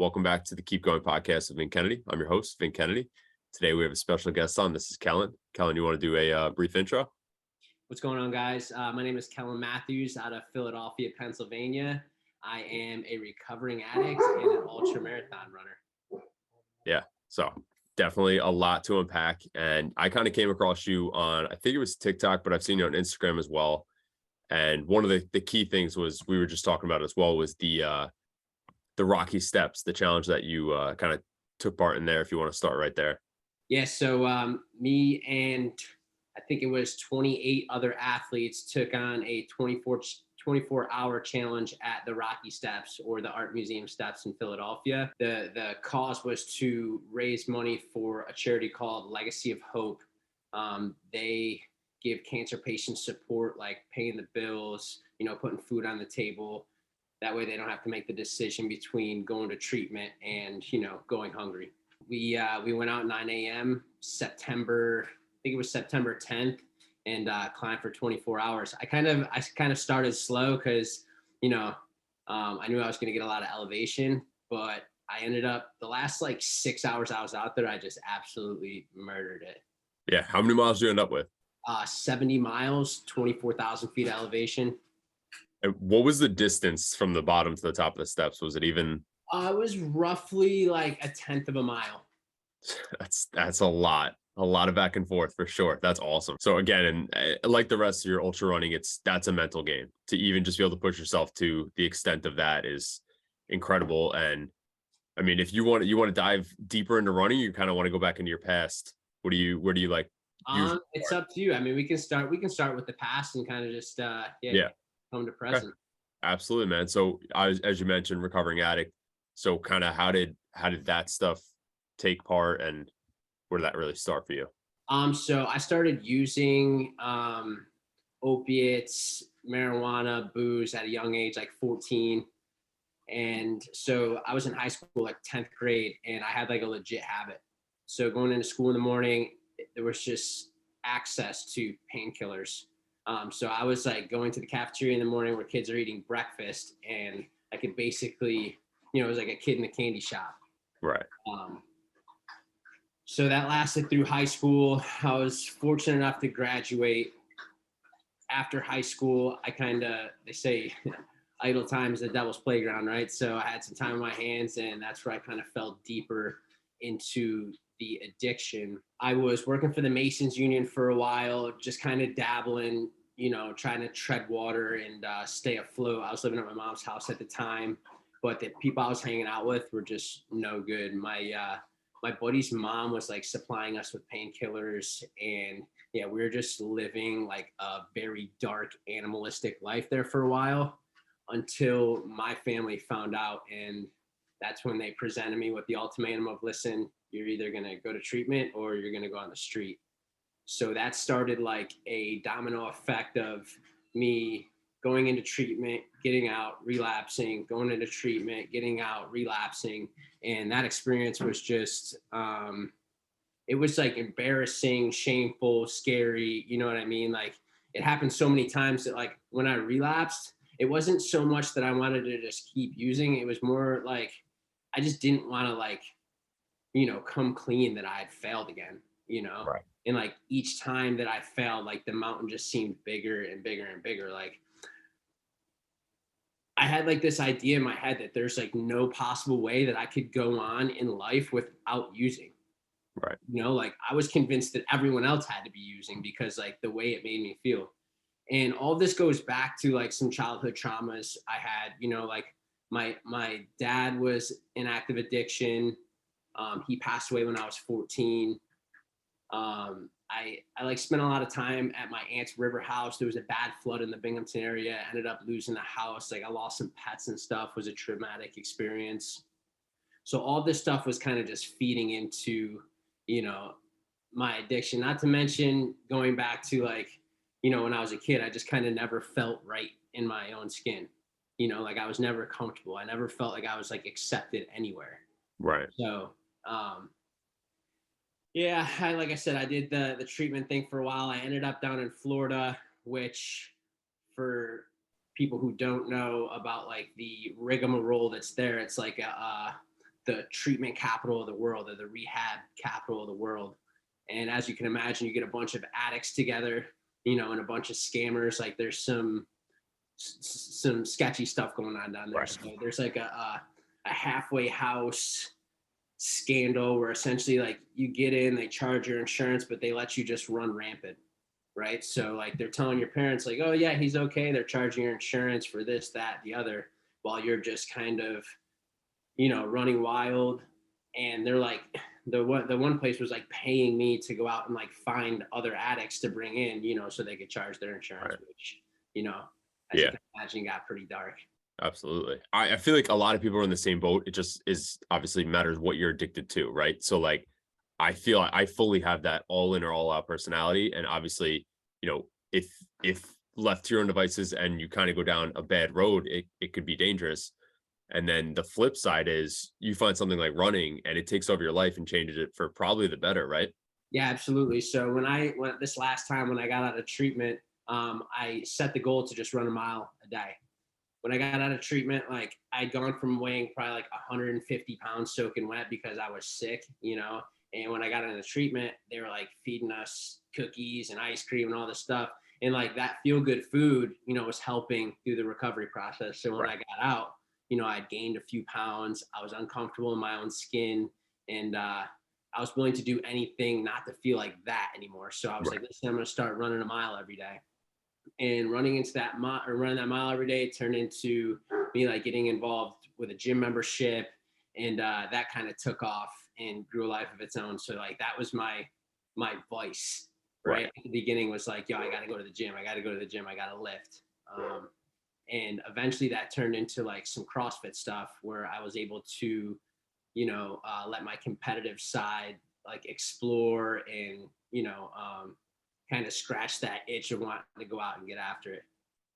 Welcome back to the Keep Going podcast with Vin Kennedy. I'm your host, Vin Kennedy. Today we have a special guest on. This is Kellen. Kellen, you want to do a brief intro? What's going on, guys? My name is Kellen Matthews out of Philadelphia, Pennsylvania. I am a recovering addict and an ultra marathon runner. Yeah, so definitely a lot to unpack. And I kind of came across you on, I think it was TikTok, but I've seen you on Instagram as well. And one of the key things was we were just talking about as well was the Rocky Steps, the challenge that you kind of took part in there. If you want to start right there. Yeah, so me and I think it was 28 other athletes took on a 24-hour challenge at the Rocky Steps, or the Art Museum Steps in Philadelphia. The cause was to raise money for a charity called Legacy of Hope. They give cancer patients support, like paying the bills, putting food on the table. That way they don't have to make the decision between going to treatment and, going hungry. We went out 9 a.m. September 10th, and climbed for 24 hours. I kind of started slow because, I knew I was going to get a lot of elevation, but I ended up the last 6 hours I was out there, I just absolutely murdered it. Yeah. How many miles did you end up with? 70 miles, 24,000 feet elevation. And what was the distance from the bottom to the top of the steps? Was it even? It was roughly like a tenth of a mile. That's a lot of back and forth for sure. That's awesome. So again, and like the rest of your ultra running, that's a mental game. To even just be able to push yourself to the extent of that is incredible. And I mean, if you want to dive deeper into running, you kind of want to go back into your past. Where do you like? It's up to you. I mean, we can start with the past and kind of just come to present. Okay. Absolutely, man. So as you mentioned, recovering addict. So kind of how did that stuff take part, and where did that really start for you? So I started using opiates, marijuana, booze at a young age, like 14. And so I was in high school, like 10th grade, and I had like a legit habit. So going into school in the morning, there was just access to painkillers. So I was like going to the cafeteria in the morning where kids are eating breakfast, and I could basically, it was like a kid in a candy shop. Right. So that lasted through high school. I was fortunate enough to graduate. After high school, they say idle time is the devil's playground, right? So I had some time on my hands, and that's where I kind of fell deeper into the addiction. I was working for the Masons Union for a while, just kind of dabbling, trying to tread water and stay afloat. I was living at my mom's house at the time, but the people I was hanging out with were just no good. My buddy's mom was like supplying us with painkillers, and we were just living like a very dark animalistic life there for a while until my family found out. And that's when they presented me with the ultimatum of, listen, you're either going to go to treatment or you're going to go on the street. So that started like a domino effect of me going into treatment, getting out, relapsing, going into treatment, getting out, relapsing. And that experience was just, it was like embarrassing, shameful, scary. You know what I mean? Like it happened so many times that like when I relapsed, it wasn't so much that I wanted to just keep using. It was more like, I just didn't want to come clean that I had failed again, Right. And like each time that I failed, like the mountain just seemed bigger and bigger and bigger. Like I had like this idea in my head that there's like no possible way that I could go on in life without using. Right. Like I was convinced that everyone else had to be using because like the way it made me feel. And all this goes back to like some childhood traumas I had, like my dad was in active addiction. He passed away when I was 14. I like spent a lot of time at my aunt's river house. There was a bad flood in the Binghamton area. I ended up losing the house. Like I lost some pets and stuff. It was a traumatic experience. So all this stuff was kind of just feeding into, my addiction, not to mention going back to like, when I was a kid, I just kind of never felt right in my own skin. Like I was never comfortable. I never felt like I was like accepted anywhere. Right. So, like I said, I did the treatment thing for a while. I ended up down in Florida, which for people who don't know about like the rigmarole that's there, it's like the treatment capital of the world, or the rehab capital of the world. And as you can imagine, you get a bunch of addicts together, and a bunch of scammers. Like there's some sketchy stuff going on down there. Right. So there's like a halfway house scandal where essentially like you get in, they charge your insurance, but they let you just run rampant. Right. So like they're telling your parents like, oh yeah, he's okay. They're charging your insurance for this, that, the other, while you're just kind of, running wild. And they're like, the one place was like paying me to go out and like find other addicts to bring in, so they could charge their insurance, Right. which, as you can imagine, got pretty dark. Absolutely. I feel like a lot of people are in the same boat. It just is obviously matters what you're addicted to, right? So like I feel I fully have that all in or all out personality. And obviously, if left to your own devices and you kind of go down a bad road, it could be dangerous. And then the flip side is you find something like running and it takes over your life and changes it for probably the better, right? Yeah, absolutely. So when this last time when I got out of treatment, I set the goal to just run a mile a day. When I got out of treatment, like I'd gone from weighing probably like 150 pounds soaking wet because I was sick, and when I got into treatment, they were like feeding us cookies and ice cream and all this stuff. And like that feel good food, was helping through the recovery process. So when I got out, I'd gained a few pounds. I was uncomfortable in my own skin. And I was willing to do anything not to feel like that anymore. So I was like, listen, I'm going to start running a mile every day. And running that mile every day turned into me like getting involved with a gym membership. And that kind of took off and grew a life of its own. So like that was my vice, right? At the beginning was like, yo, I got to go to the gym. I got to go to the gym. I got to lift. And eventually that turned into like some CrossFit stuff where I was able to, let my competitive side like explore and, kind of scratch that itch of wanting to go out and get after it.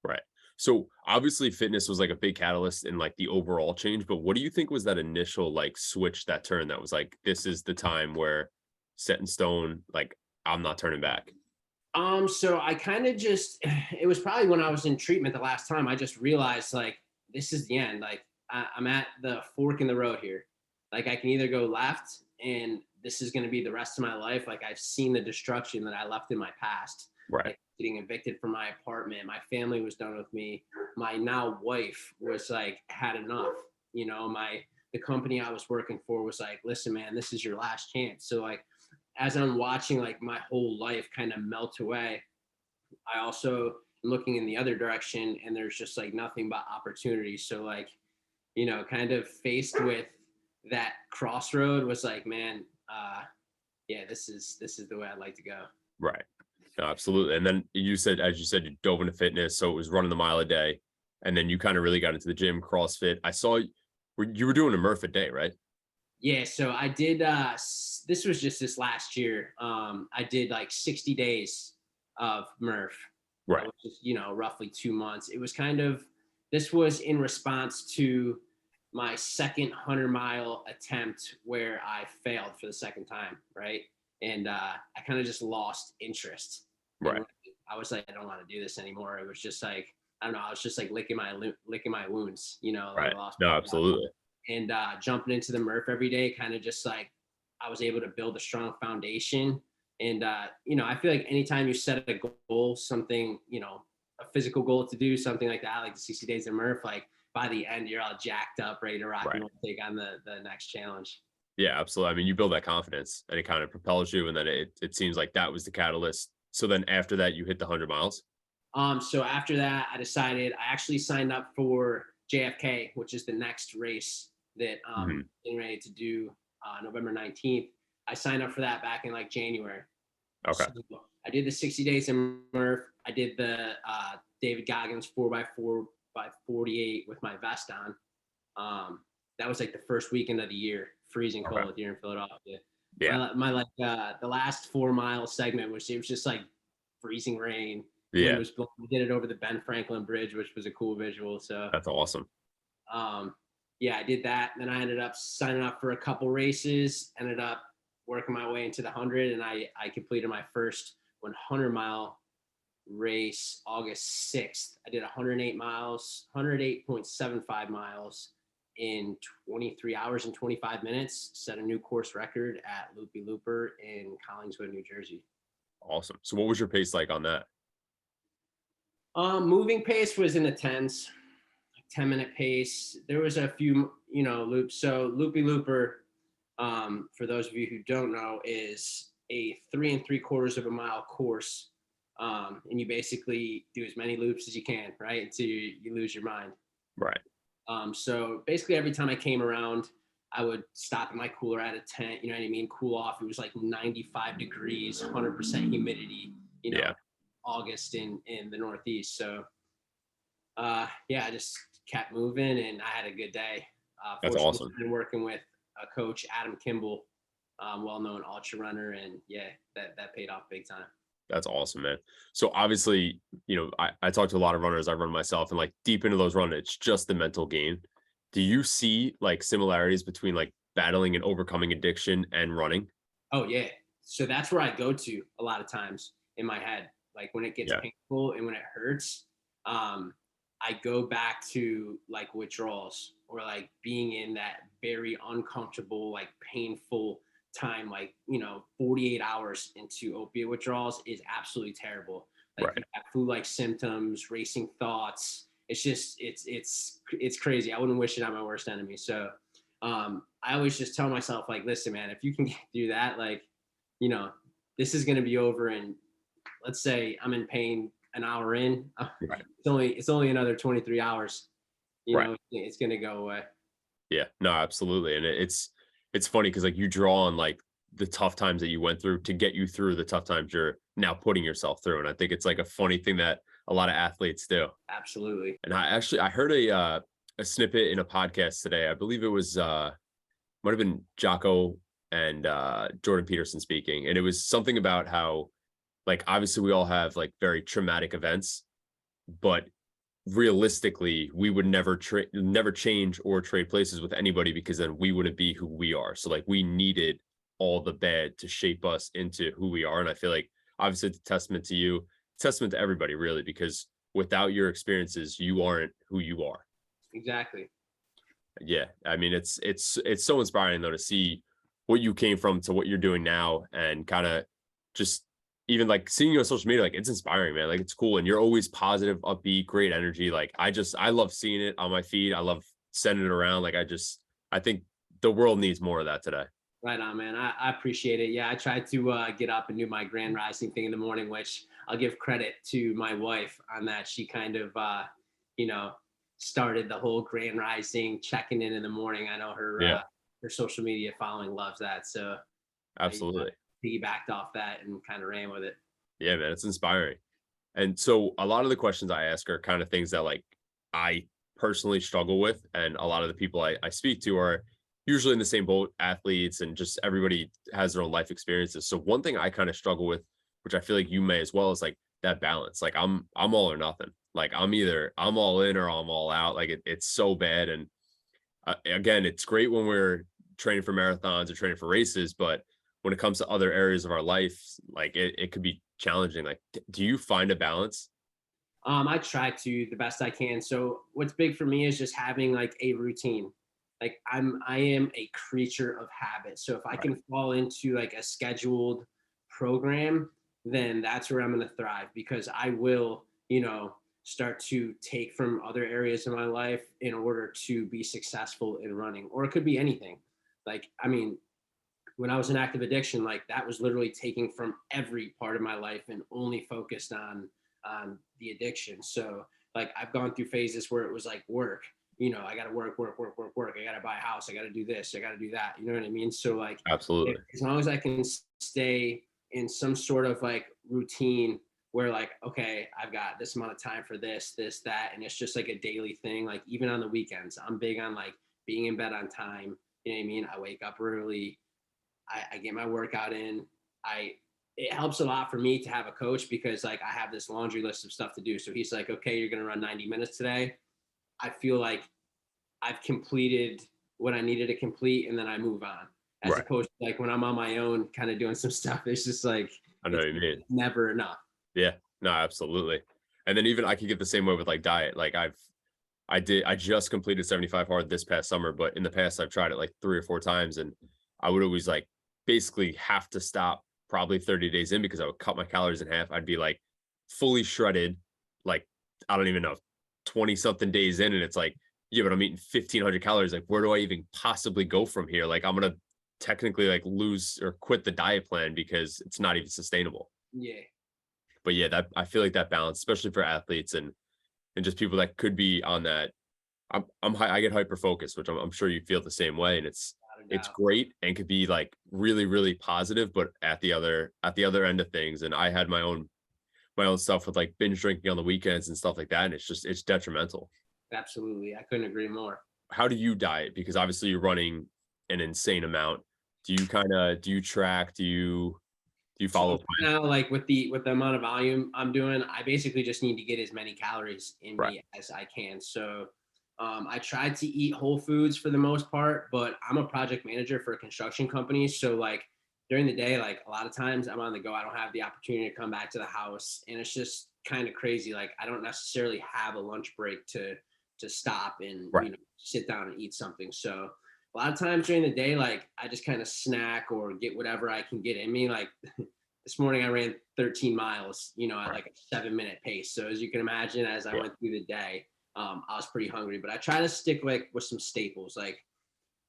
Right. So obviously fitness was like a big catalyst in like the overall change, but what do you think was that initial like switch, that turn that was like, this is the time where set in stone, like I'm not turning back? So I kind of just, it was probably when I was in treatment the last time, I just realized like, this is the end. Like I'm at the fork in the road here. Like I can either go left and this is going to be the rest of my life. Like I've seen the destruction that I left in my past, Right. like getting evicted from my apartment. My family was done with me. My now wife was like, had enough, the company I was working for was like, listen, man, this is your last chance. So like, as I'm watching like my whole life kind of melt away, I also am looking in the other direction and there's just like nothing but opportunity. So like, kind of faced with that crossroad was like, man, yeah, this is the way I'd like to go. Right. No, absolutely. And then as you said, you dove into fitness. So it was running the mile a day. And then you kind of really got into the gym, CrossFit. I saw you were doing a Murph a day, right? Yeah, so I did this was just this last year. I did like 60 days of Murph, Right. which is, roughly 2 months. It was this was in response to my second 100-mile attempt where I failed for the second time, right? And I kind of just lost interest. Right. I was like, I don't want to do this anymore. It was just like, I don't know. I was just like licking my wounds, Right. like I lost No, my absolutely. and jumping into the Murph every day, kind of just like I was able to build a strong foundation. And, I feel like anytime you set a goal, something, a physical goal to do, something like that, like the 60 days of Murph, like by the end, you're all jacked up, ready to rock and roll, take on the next challenge. Yeah, absolutely. I mean, you build that confidence and it kind of propels you. And then it seems like that was the catalyst. So then after that, you hit the 100 miles. So after that, I decided I actually signed up for JFK, which is the next race that getting ready to do November 19th. I signed up for that back in like January. Okay. So I did the 60 days in Murph. I did the David Goggins 4x4x48 with my vest on. That was like the first weekend of the year, freezing cold here in Philadelphia. Yeah. My the last 4 mile segment was just like freezing rain. Yeah. Wind was blowing. We did it over the Ben Franklin Bridge, which was a cool visual. So That's awesome. yeah, I did that. And then I ended up signing up for a couple races, ended up working my way into the 100, and I completed my first 100-mile race August 6th. I did 108 miles, 108.75 miles, in 23 hours and 25 minutes, set a new course record at Loopy Looper in Collingswood, New Jersey. Awesome. So what was your pace like on that? Moving pace was in the tens, like 10-minute pace. There was a few, loops. So Loopy Looper, for those of you who don't know, is a 3 3/4 of a mile course. And you basically do as many loops as you can, right? Until you lose your mind. Right. So basically every time I came around, I would stop in my cooler at a tent, you know what I mean? Cool off. It was like 95 degrees, 100% humidity, Yeah. August in the Northeast. So, I just kept moving and I had a good day. That's awesome. I've been working with a coach, Adam Kimball, well-known ultra runner. And yeah, that paid off big time. That's awesome, man. So obviously, I talk to a lot of runners. I run myself, and like deep into those runs, it's just the mental game. Do you see like similarities between like battling and overcoming addiction and running? Oh yeah. So that's where I go to a lot of times in my head. Like when it gets Yeah. painful and when it hurts, I go back to like withdrawals or like being in that very uncomfortable, like painful time, like 48 hours into opiate withdrawals is absolutely terrible. Like Right. you have flu-like symptoms, racing thoughts. It's just it's crazy. I wouldn't wish it on my worst enemy. So I always just tell myself, like, listen, man, if you can get through that, like, this is going to be over. And let's say I'm in pain an hour in, Right. it's only another 23 hours, Right. it's going to go away. Yeah. No, absolutely. And it's funny because like you draw on like the tough times that you went through to get you through the tough times you're now putting yourself through. And I think it's like a funny thing that a lot of athletes do. Absolutely. And I heard a snippet in a podcast today. I believe it was might have been Jocko and Jordan Peterson speaking, and it was something about how like obviously we all have like very traumatic events, but realistically we would never change or trade places with anybody because then we wouldn't be who we are. So like we needed all the bad to shape us into who we are. And I feel like obviously it's a testament to you, testament to everybody really, because without your experiences, you aren't who you are. Exactly. Yeah. I mean, it's so inspiring though to see what you came from to what you're doing now and kind of just even like seeing you on social media, like it's inspiring, man. Like it's cool. And you're always positive, upbeat, great energy. Like I love seeing it on my feed. I love sending it around. Like I think the world needs more of that today. Right on, man. I appreciate it. Yeah, I try to get up and do my grand rising thing in the morning, which I'll give credit to my wife on that. She kind of, started the whole grand rising, checking in the morning. I know Yeah, her social media following loves that. So I absolutely. piggybacked off that and kind of ran with it. Yeah, man, it's inspiring. And so a lot of the questions I ask are kind of things that like I personally struggle with. And a lot of the people I speak to are usually in the same boat, athletes, and just everybody has their own life experiences. So one thing I kind of struggle with, which I feel like you may as well, is like that balance. Like I'm all or nothing. Like I'm all in or I'm all out. Like it's so bad. And again, it's great when we're training for marathons or training for races, but when it comes to other areas of our life, like it could be challenging. Like, do you find a balance? I try to the best I can. So what's big for me is just having like a routine. Like I am a creature of habit. So if I Right. can fall into like a scheduled program, then that's where I'm going to thrive because I will, start to take from other areas of my life in order to be successful in running. Or it could be anything. Like, I mean, when I was in active addiction, like that was literally taking from every part of my life and only focused on the addiction. So like I've gone through phases where it was like work, I got to work. I got to buy a house. I got to do this. I got to do that. You know what I mean? So like, Absolutely. as long as I can stay in some sort of like routine where like, okay, I've got this amount of time for this, that, and it's just like a daily thing. Like even on the weekends, I'm big on like being in bed on time. You know what I mean? I wake up early. I get my workout in. It helps a lot for me to have a coach because like I have this laundry list of stuff to do. So he's like, okay, you're going to run 90 minutes today. I feel like I've completed what I needed to complete and then I move on. As Right. opposed to like when I'm on my own kind of doing some stuff, it's just like, I know it's what you mean. never enough. Yeah. No, absolutely. And then even I could get the same way with like diet. Like I just completed 75 hard this past summer, but in the past I've tried it like 3 or 4 times, and I would always like basically have to stop probably 30 days in because I would cut my calories in half. I'd be like fully shredded, like I don't even know, 20 something days in, and it's like, yeah, but I'm eating 1,500 calories. Like, where do I even possibly go from here? Like, I'm gonna technically like lose or quit the diet plan because it's not even sustainable. Yeah, But yeah, that I feel like that balance, especially for athletes and just people that could be on that. I get hyper focused, which I'm sure you feel the same way, and without a it's doubt. great and could be like really positive, but at the other end of things, and I had my own stuff with like binge drinking on the weekends and stuff like that, and it's detrimental. Absolutely. I couldn't agree more. How do you diet? Because obviously you're running an insane amount. Do you track? Do you So follow a right plan? now, like with the amount of volume I'm doing, I basically just need to get as many calories in Right. me as I can. So I try to eat whole foods for the most part, but I'm a project manager for a construction company. So like during the day, like a lot of times I'm on the go. I don't have the opportunity to come back to the house, and it's just kind of crazy. Like I don't necessarily have a lunch break to stop and Right. sit down and eat something. So a lot of times during the day, like I just kind of snack or get whatever I can get in me. Like this morning I ran 13 miles, at Right. like a 7-minute pace. So as you can imagine, as I Yeah. went through the day, I was pretty hungry, but I try to stick like with some staples like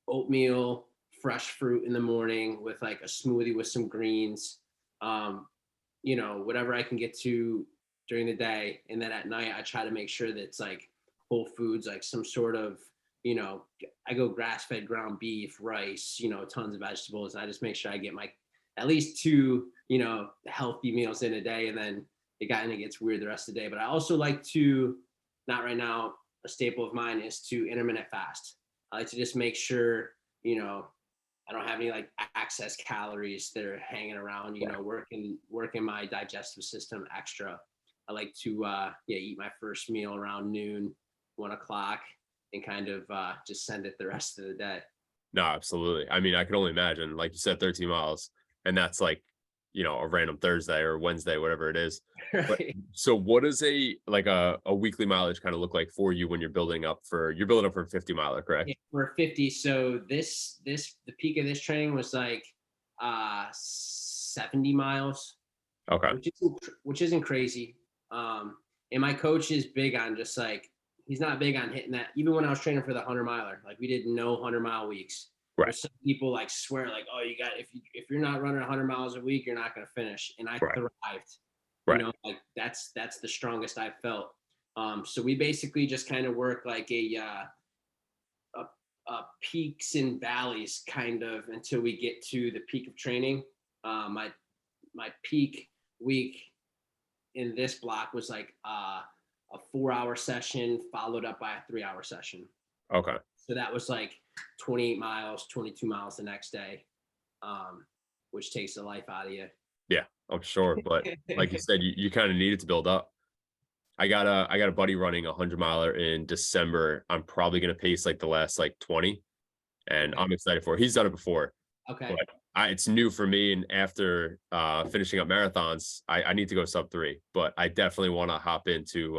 oatmeal, fresh fruit in the morning with like a smoothie with some greens, um, whatever I can get to during the day. And then at night, I try to make sure that it's like whole foods, like some sort of, you know, I go grass fed ground beef, rice, tons of vegetables. And I just make sure I get my at least two, healthy meals in a day. And then it kind of gets weird the rest of the day. But I also like to, not right now, a staple of mine is to intermittent fast. I like to just make sure, I don't have any like excess calories that are hanging around, Right. working my digestive system extra. I like to eat my first meal around noon, 1 o'clock, and kind of just send it the rest of the day. No, absolutely. I mean, I can only imagine, like you said, 13 miles, and that's like, a random Thursday or Wednesday, whatever it is. But Right. so what does a weekly mileage kind of look like for you when you're building up for a 50 miler, Yeah, correct? we're 50. So the peak of this training was like 70 miles, Okay. which isn't crazy. And my coach is big on just like he's not big on hitting that. Even when I was training for the 100 miler, like we did no 100-mile weeks. Right. There's some people like swear like, oh, you got if you're not running 100 miles a week, you're not gonna finish. And I Right. thrived. Right. Like that's the strongest I've felt. So we basically just kind of work like a, peaks and valleys kind of until we get to the peak of training. My peak week in this block was like a 4-hour session followed up by a 3-hour session. Okay. So that was like 28 miles, 22 miles the next day, which takes the life out of you. Yeah, I'm sure. But like you said, you kind of need it to build up. I got a buddy running a 100 miler in December. I'm probably gonna pace like the last like 20, and Okay. I'm excited for it. He's done it before, Okay. but it's new for me. And after finishing up marathons, I need to go sub 3. But I definitely want to hop into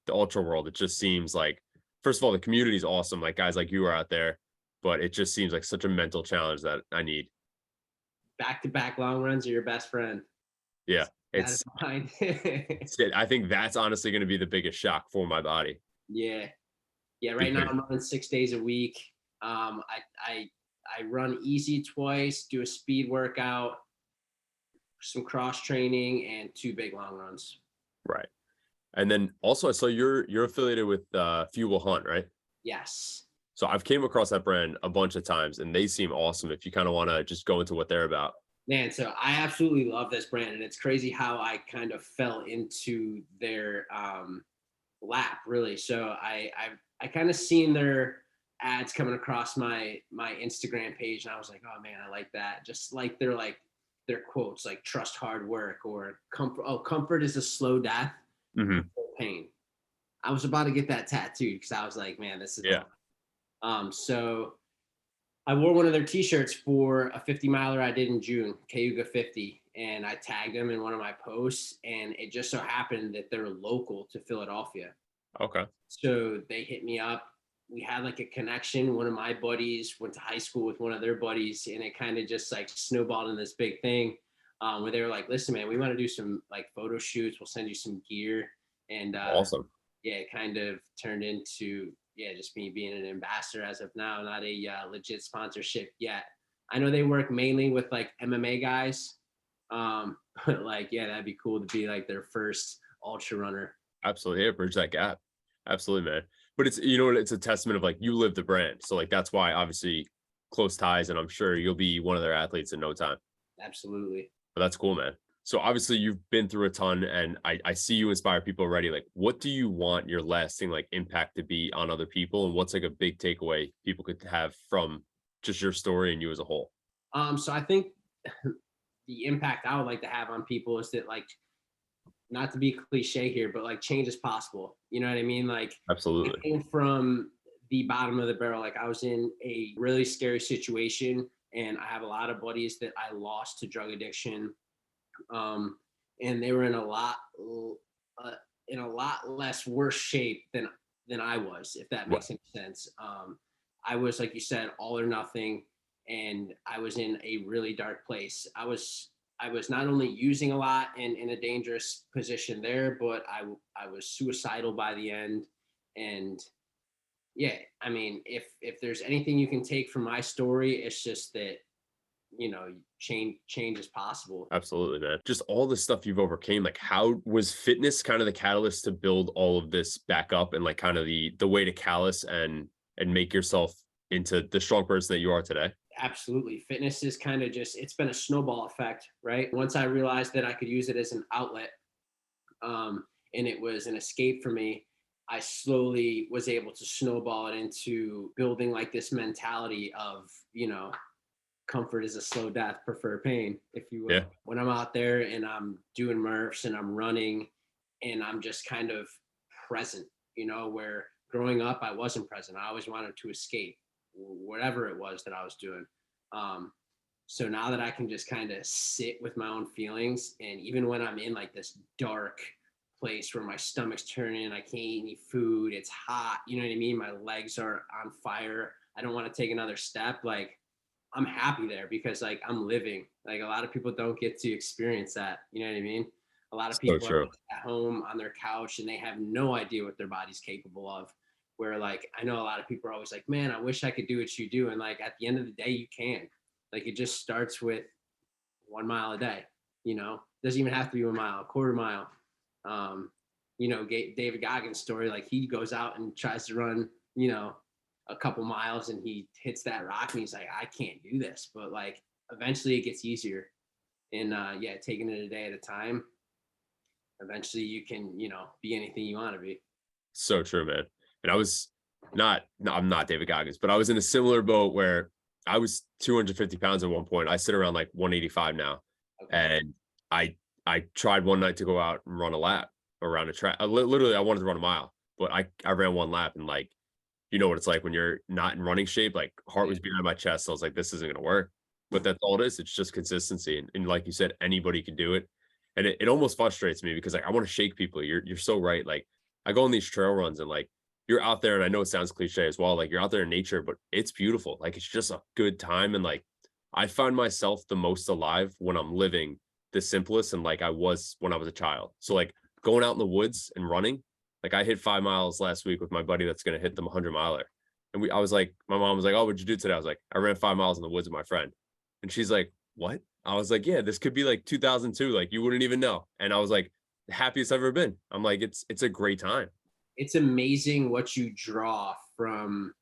the ultra world. It just seems like, first of all, the community is awesome. Like guys like you are out there, but it just seems like such a mental challenge that I need. Back to back long runs are your best friend. Yeah, That is mine. I think that's honestly going to be the biggest shock for my body Yeah. Yeah. Right now because I'm running 6 days a week. I run easy twice, do a speed workout, some cross training, and two big long runs. right. And then also I saw you're affiliated with Fuel Hunt, right? Yes. So I've came across that brand a bunch of times and they seem awesome if you kind of want to just go into what they're about. Man, so I absolutely love this brand, and it's crazy how I kind of fell into their lap, really. So I kind of seen their ads coming across my Instagram page, and I was like, oh man, I like that. Just like their quotes, like trust hard work or comfort. Oh, comfort is a slow death Hmm. before pain. I was about to get that tattooed because I was like, man, this is the Yeah. one. So I wore one of their t-shirts for a 50 miler I did in June, Cayuga 50, and I tagged them in one of my posts. And it just so happened that they're local to Philadelphia. Okay. So they hit me up. We had like a connection. One of my buddies went to high school with one of their buddies, and it kind of just like snowballed in this big thing, where they were like, "Listen, man, we want to do some like photo shoots. We'll send you some gear." And Awesome. yeah, it kind of turned into, yeah, just me being an ambassador as of now, not a legit sponsorship yet. I know they work mainly with like MMA guys. But like, yeah, that'd be cool to be like their first ultra runner. Absolutely. Yeah, bridge that gap. Absolutely, man. But it's, you know what, it's a testament of like you live the brand. So like that's why obviously close ties, and I'm sure you'll be one of their athletes in no time. Absolutely. But that's cool, man. So obviously you've been through a ton, and I see you inspire people already. Like, what do you want your lasting like impact to be on other people? And what's like a big takeaway people could have from just your story and you as a whole? So I think the impact I would like to have on people is that like, not to be cliche here, but like change is possible. You know what I mean? Like I Absolutely. came from the bottom of the barrel. Like I was in a really scary situation, and I have a lot of buddies that I lost to drug addiction. And they were uh, in a lot less worse shape than I was, if that Right. makes any sense. I was, like you said, all or nothing, and I was in a really dark place. I was not only using a lot and in a dangerous position there, but I was suicidal by the end. And yeah, I mean, if there's anything you can take from my story, it's just that, change is possible. Absolutely, man. Just all the stuff you've overcame. Like, how was fitness kind of the catalyst to build all of this back up, and like kind of the way to callous and make yourself into the strong person that you are today? Absolutely. Fitness is kind of just, it's been a snowball effect, right? Once I realized that I could use it as an outlet, and it was an escape for me, I slowly was able to snowball it into building like this mentality of, comfort is a slow death, prefer pain, if you Yeah. will. When I'm out there and I'm doing Murphs and I'm running and I'm just kind of present, where growing up I wasn't present. I always wanted to escape whatever it was that I was doing. Um, so now that I can just kind of sit with my own feelings, and even when I'm in like this dark place where my stomach's turning, I can't eat any food, it's hot, you know what I mean? My legs are on fire. I don't want to take another step. Like I'm happy there because like I'm living. Like a lot of people don't get to experience that. You know what I mean? A lot of So people are true. at home on their couch and they have no idea what their body's capable of. Where like I know a lot of people are always like, man, I wish I could do what you do. And like at the end of the day, you can. Like it just starts with 1 mile a day. Doesn't even have to be 1 mile, a quarter mile. Um, David Goggins' story, like he goes out and tries to run, a couple miles and he hits that rock and he's like, I can't do this. But like eventually it gets easier. And yeah, taking it a day at a time, eventually you can, be anything you want to be. So true, man. And I was not, no, I'm not David Goggins, but I was in a similar boat where I was 250 pounds at one point. I sit around like 185 now. Okay. And I I tried one night to go out and run a lap around a track. Literally, I wanted to run a mile, but I ran one lap, and like, you know what it's like when you're not in running shape, like heart Yeah. was beating my chest. So I was like, this isn't gonna work. But that's all it is. It's just consistency. And like you said, anybody can do it. And it almost frustrates me because like I want to shake people. You're so right. Like I go on these trail runs and like you're out there, and I know it sounds cliche as well. Like you're out there in nature, but it's beautiful. Like it's just a good time. And like I find myself the most alive when I'm living the simplest and like I was when I was a child. So like going out in the woods and running, like I hit 5 miles last week with my buddy that's gonna hit them 100 miler. And I was like, my mom was like, "Oh, what'd you do today?" I was like, "I ran 5 miles in the woods with my friend." And she's like, "What?" I was like, "Yeah, this could be like 2002. Like you wouldn't even know." And I was like, the happiest I've ever been. I'm like, it's a great time. It's amazing what you draw from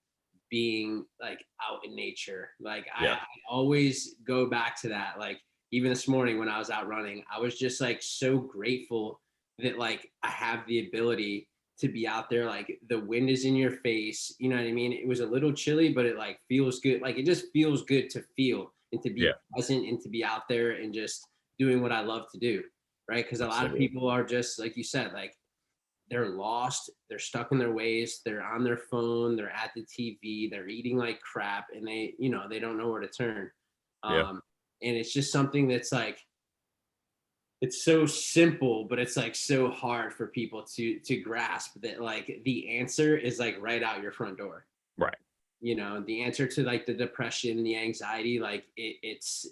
being like out in nature. Like Yeah. I always go back to that. Like even this morning when I was out running, I was just like so grateful that like I have the ability to be out there. Like the wind is in your face. You know what I mean? It was a little chilly, but it like feels good. Like it just feels good to feel and to be Yeah. present and to be out there and just doing what I love to do. Right. Because a lot of Absolutely. people are just like you said, like they're lost, they're stuck in their ways, they're on their phone, they're at the TV, they're eating like crap, and they don't know where to turn. Yeah. um and it's just something that's like it's so simple, but it's like so hard for people to grasp that like the answer is like right out your front door. Right. The answer to like the depression, the anxiety, like it's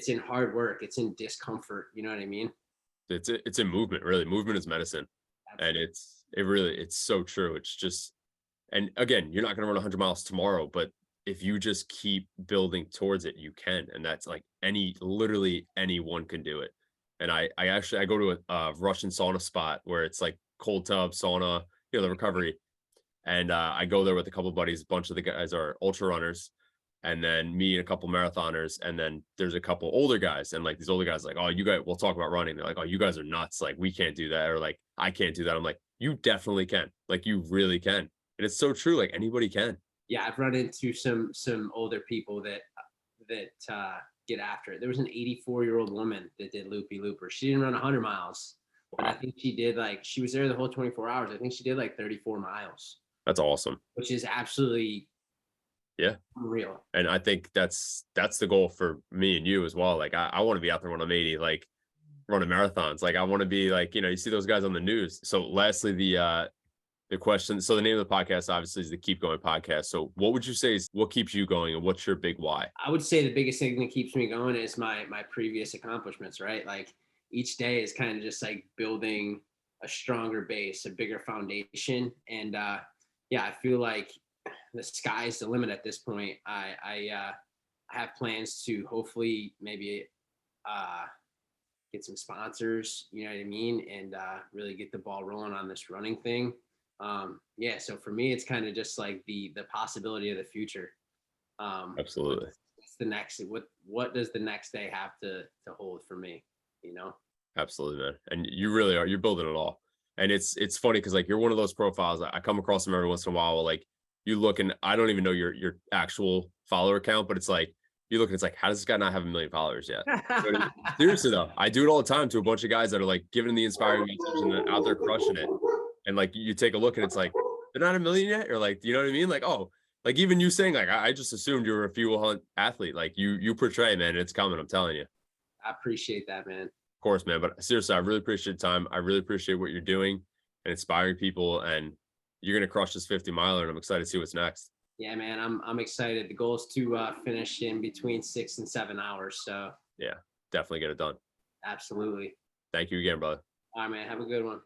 in hard work, it's in discomfort. You know what I mean? It's in movement, really. Movement is medicine. And Absolutely. it's so true. It's just, and again, you're not going to run 100 miles tomorrow, but if you just keep building towards it, you can. And that's like literally anyone can do it. And I go to a Russian sauna spot where it's like cold tub, sauna, the recovery. And I go there with a couple of buddies. A bunch of the guys are ultra runners, and then me and a couple marathoners, and then there's a couple older guys. And like these older guys, like, oh, you guys, we'll talk about running. They're like, oh, you guys are nuts. Like, we can't do that, or like, I can't do that. I'm like, you definitely can. Like, you really can. And it's so true. Like, anybody can. Yeah, I've run into some older people that get after it. There was an 84-year-old woman that did loopy looper. She didn't run 100 miles, but I Wow, think she did like she was there the whole 24 hours. I think she did like 34 miles, that's awesome. which is absolutely Yeah. unreal. And I think that's the goal for me and you as well. Like, I want to be out there when I'm 80, like running marathons. Like, I want to be like, you see those guys on the news. So lastly, the question. So the name of the podcast obviously is the Keep Going podcast. So what would you say is what keeps you going, and what's your big why? I would say the biggest thing that keeps me going is my previous accomplishments, right? Like each day is kind of just like building a stronger base, a bigger foundation. And yeah, I feel like the sky's the limit at this point. I have plans to hopefully maybe uh, get some sponsors, you know what I mean, and really get the ball rolling on this running thing. Yeah, so for me, it's kind of just like the possibility of the future. Absolutely. What's the next? What does the next day have to hold for me? You know? Absolutely, man. And you really are. You're building it all. And it's funny because like you're one of those profiles. I come across them every once in a while. Where, like, you look, and I don't even know your actual follower count, but it's like you look and it's like, how does this guy not have 1 million followers yet? You know what I mean? Seriously though, I do it all the time to a bunch of guys that are like giving the inspiring message and they're out there crushing it. And like you take a look and it's like, they're not 1 million yet, or like, you know what I mean? Like, oh, like even you saying like, I just assumed you were a fuel hunt athlete. Like you portray, man, it's coming. I'm telling you. I appreciate that, man. Course, man. But seriously, I really appreciate the time. I really appreciate what you're doing and inspiring people. And you're gonna crush this 50 miler, and I'm excited to see what's next. Yeah, man, I'm excited. The goal is to finish in between 6 and 7 hours. So Yeah, definitely get it done. absolutely. Thank you again, brother. All right, man. Have a good one.